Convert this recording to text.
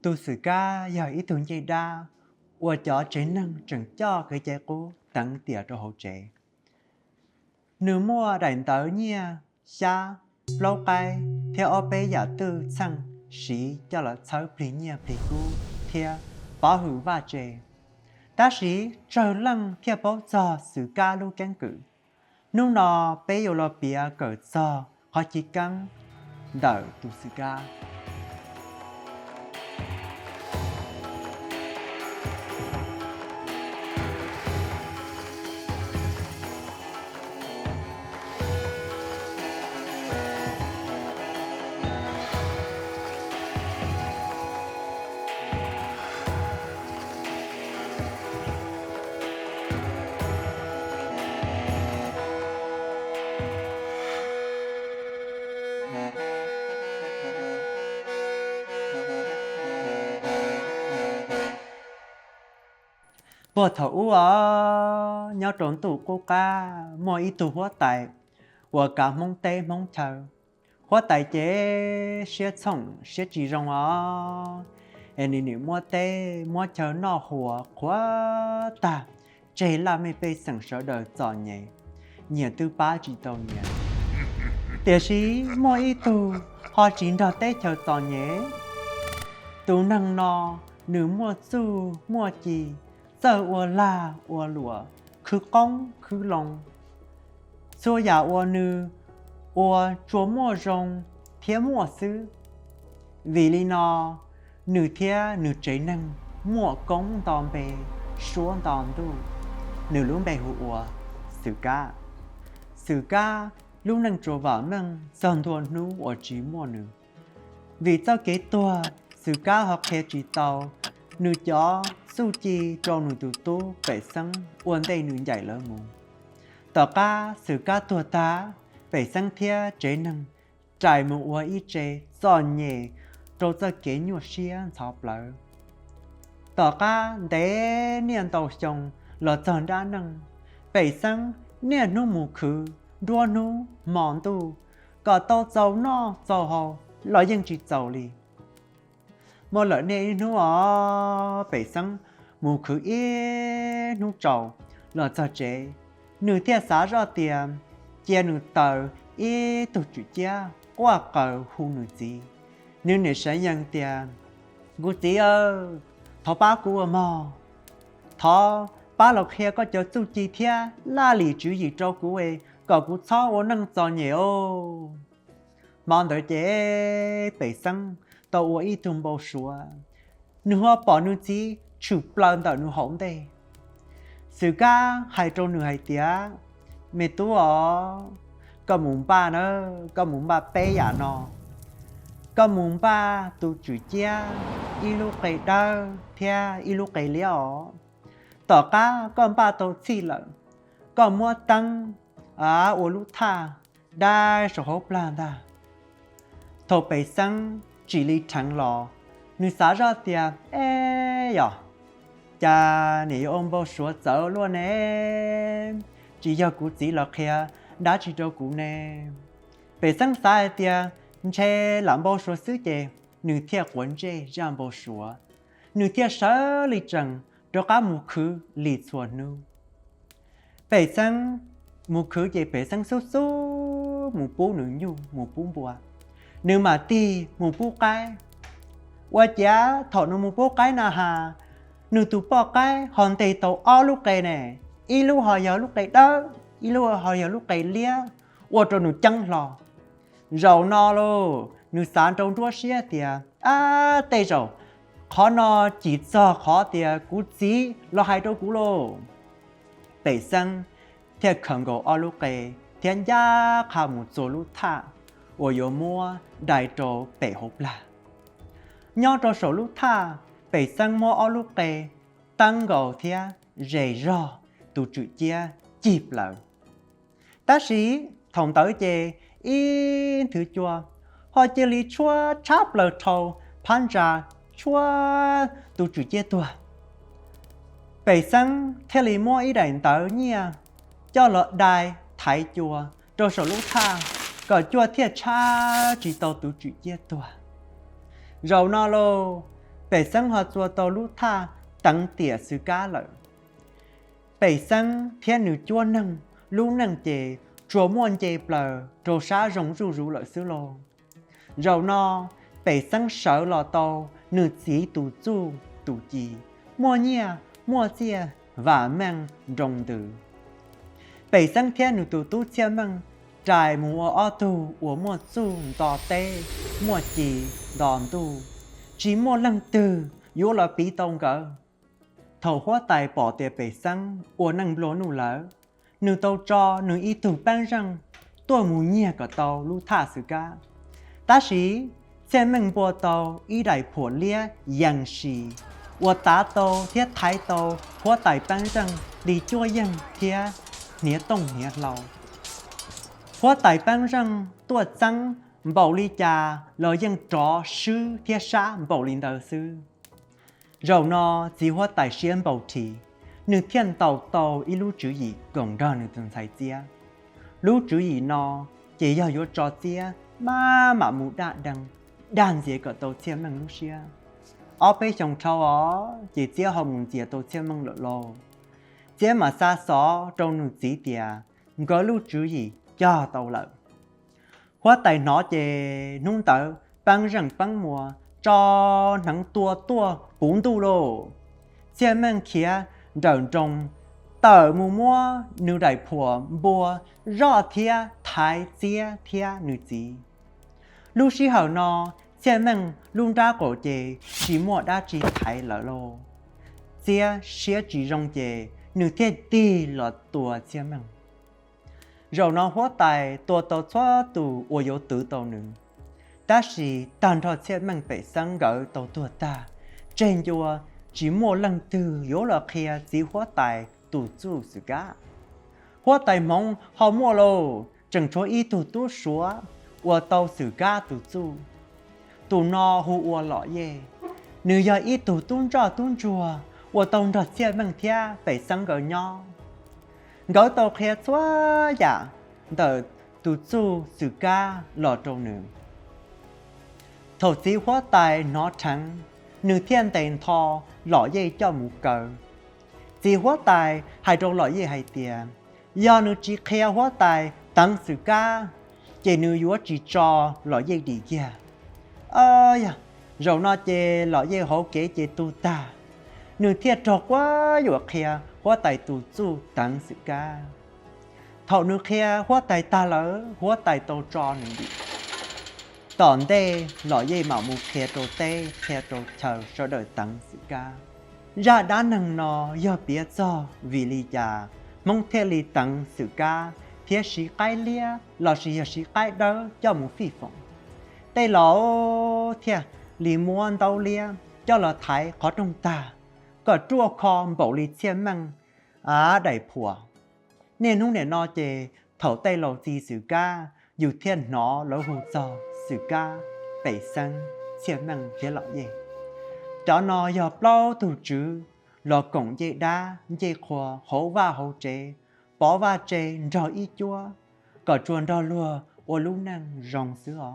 tu sử ca giờ ý tưởng chạy đa, và cho chế năng chẳng cho cái chạy cố tặng tiệt cho hậu trẻ. Nếu mua đánh tới nha, xa, lâu cay, theo ô bê giả tư sang, sĩ cho là thấu bì nha bì cú, theo bảo hữu và trẻ. Ta sĩ trở lăng theo bảo cho sử ca lưu căn cử. Nung nọ bê yêu lò bìa cỡ cho, họ chỉ căng đợi tu sử ca. Bộ thấu nhau trốn tủ cô ca, mỗi ý tủ hóa tài, và cả mong tê mong thờ. Hóa tài chế sẽ sống, sẽ chỉ rong em đi mua tê, mua thờ nó hùa quá ta, chế là mê bê sẵn sở đời giỏ nhẹ, nhiều tư ba chỉ tàu nhẹ. Tiếc sĩ mỗi ý tủ, họ chỉ đào tê thờ giỏ nhẹ. Tủ năng nọ, nữ mua su, mua chi, giờ ua la ua lụa cứ công cứ lòng xua giả ua nữ ua chúa mua rong thiế mua sư vì lý nó nữ thiế nữ chế năng mua công đòn bề xuống đòn tu nữ luôn bề hụ ua sử ca lúc năng trổ vào năng dần thua nữ ua chỉ mua nữ vì cho kế tua sử ca học khe chỉ tàu nữ chó su chi cho nữ tụ tu bể săng uốn tay nữ dạy lỡ mù tờ ca sử ca tua ta bể săng thia chế năng trải một uốn y chế giòn nhẹ cho cho kế nhua xiên chọc lỡ tờ ca để niên tàu chồng lỡ tròn đa năng bể săng niên nu mù khứ đua nu mòn tu cả tàu giàu no giàu hậu lỡ dân chỉ giàu li một lỡ này nó bể săng mù khứ yên nụ trầu lỡ cho chế nửa thiệt xá ra tiền chia nửa tờ yên tụ chủ cha qua cờ hù nửa gì nửa nửa sáng nhận tiền cô tí ơ thọ ba cô mò thọ ba lộc hè có cho tu chi thia la lì chữ gì cho cô ấy có cô cho ô năng cho nhiều mong đợi chế bể săng tàu ý tung bao số nửa bỏ nửa gì chụp lần tàu nửa hỏng đây sự ca hai trâu nửa hai tía mẹ tú có muốn ba nữa có muốn ba bé giả nó có muốn ba tu chủ chia ilu cây đau thia ilu cây liao tỏ ca con ba tàu chi lợn có mua tăng ô lú tha đai số hộp lan ta thầu bể xăng chỉ lý thẳng lò nữ xá ra tiền yỏ cha nỉ ôm bao số dở luôn nè chỉ do cụ chỉ là kia đã chỉ cho cụ nè bể xăng xá tiền che làm bao số xứ chè nữ thiệt quấn chè làm bao số nữ thiệt sợ lý trần cho cả mù khứ lý xuân nu bể xăng mù khứ chè bể xăng số số mù bố nữ nhu mù bún bùa nếu mà ti một bố cái qua giá thọ nó một bố cái nào hà nếu tụ bỏ cái hòn tì tàu o lúc cây nè y lúc họ giờ lúc cây đó y lúc họ giờ lúc cây lia qua cho nó chăng lò rầu no lô nếu sáng trong chúa xía tiệt tê rầu khó no chỉ cho khó tiệt cú chỉ lo hai đôi cú lô bể xăng thiệt khẩn cầu o lúc cây thiên gia khả một số lúc thả 我有摸大着白好啦，nhau cho số lúc tha bể sang mua ở lúc tề tăng gầu thia rầy rò tụ chữ chia chịp lợn ta sĩ thòng tới chê in thứ chua họ chê lý chua chắp lợn trâu pan ra chua tụ chữ chia tua bể sang theo lý mua ý đánh tới nha cho lợn đài thái chua cho số lúc tha có chua thiệt cha chỉ tàu tụ chữ chia tua rồi nó lô Bể sân họ chùa tàu lũ tha tăng tỉa sư cá lợi. Bể sân thiên nữ chua nâng, lũ nâng chê, chùa muôn chê bờ, trồ xá rồng rù rù lợi sư lô. Rồi nó, bể sân sợ lò tàu, nữ chỉ tù chu, tù chì, mua nhia, mua chia, và mang rồng tử. Bể sân thiên nữ tù tu chia măng, trải mùa ô tù, ủa mua chu, đò tê, mua chì, đòn tù. Chỉ mua lăng từ, yếu là bí tông gỡ. Thầu hóa tài bỏ tiền bể xăng, ủa năng lỗ nụ lỡ. Nữ tàu cho, nữ y tù ban răng, tôi mù nhẹ cả tàu lưu thả sự ca. Ta sĩ, xem mình bùa tàu, y đại phổ lia, dàng sĩ. Ủa tá tàu, thiết thái tàu, hóa tài ban răng, đi chua dân, thiết, nía tông nía lầu. Hóa tài ban răng, tôi răng, bảo lý trà, lời dân trò sư, thiết xã, bảo lý đầu sư. Rồi nó chỉ hóa tài xuyên bảo trì, nữ thiên tàu tàu y lưu chữ gì gần ra nữ từng thầy chia. Lưu chữ gì nó chỉ do yếu trò chia mà mù đạn đàn dễ cả tàu chia măng lưu xia. Ở bên trong trâu ó, chỉ chia họ muốn chia tàu chia măng lộ lô. Chia mà xa xó trong nữ chỉ tìa, có lưu chữ gì cho tàu lợi. Hóa tài nó chê nung tờ, băng răng băng mùa, cho nắng tua 4 度 lô. Chia măng kia rợn trong tờ mù mua nữ đại phùa bùa rõ thia thái chia thia nữ chí. Lúc xí hầu nó, chia măng luôn ra cổ chê chỉ mua đá chỉ thái lỡ lô. Chia xía chỉ rong chê nữ thiết đi lọ tùa chia măng. Rồi nó hóa tài tùa tàu xóa tù ô yếu tử tàu nữ. Ta sĩ tàn thọ chia măng bể sáng gỡ tàu tùa ta. Trên dùa chỉ mua lần từ yếu là kia chỉ hóa tài tù chú sự cá. Hóa tài mong họ mua lô, chẳng cho ý tù tú xóa, ua tàu sự cá tù chú. Tù nó hù ua lọ dê. Nếu giờ ý tù tún rõ tún chùa, ua tàu rõ chia măng thia bể sáng gỡ nhỏ. Gỡ tàu kia xóa dạ, đợi tù chú sự cá lọ trâu nữ. Thổ chí hóa tài nó trắng, nữ thiên tên thò lọ dây cho mũ cờ. Chỉ hóa tài hay trong lọ dây hay tiền. Do nữ chỉ khéo hóa tài tăng sự ca, chỉ nữ yếu chỉ cho lọ dây đi kia. Rồi nó chê lọ dây hỗ kế chê tu ta. Nữ thiên trọ quá yếu khéo hóa tài tu chú tăng sự ca. Thọ nữ khéo hóa tài ta lỡ, hóa tài tàu cho nữ đi. Tòn đê, lọ dây mạo mù khe trô tê, khe trô chờ cho đời tăng sự ca. Ra đã nâng nó do biết do vì lý già, mong thế lý tăng sự ca, phía sĩ cái lia, lọ sĩ cái đỡ cho mù phi phỏng. Tê lọ thịa, lý muôn đau lia, cho lọ thái khó trong ta, có chua kho bảo lý chiên măng, đầy phùa. Nên hông để nó chê, thấu tê lọ gì sự ca, dù thiên nó lỡ hù dò sự ca, bể sân, chiên măng phía lọ dê. Cho nó dọc lâu tù chứ, lọ cổng dê đá, dê khóa, hấu va hấu chế, bó va chế, rò y chua, có chuồn rò lùa, ô lũ năng rong sữa ó.